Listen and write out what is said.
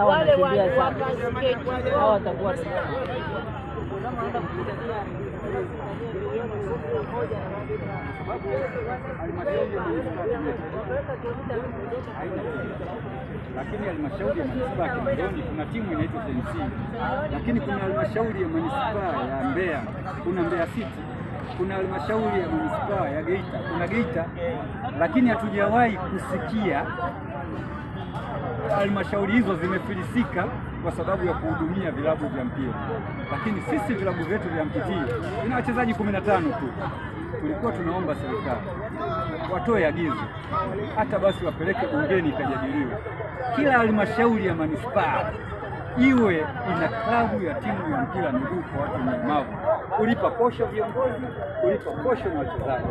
wale hao watakuwa lakini halmashauri ya manispaa ya Kinondoni kuna timu inaitwa KMC, lakini kuna halmashauri ya manispaa ya Mbeya, kuna Mbeya City, kuna halmashauri ya manispaa ya Geita, kuna Geita, lakini hatujawahi kusikia halmashauri hizo zimefilisika kwa sababu ya kuhudumia vilabu vya mpira. Lakini sisi vilabu vyetu vya Mtiti vina wachezaji 15 tu. Tulikuwa tunaomba serikali watoe agizo, hata basi wapeleke bungeni ikajadiliwe, kila halmashauri ya manispaa iwe ina klabu ya timu ya mpira miguu kwa watu walemavu, kulipa posho viongozi, kulipa posho na wachezaji.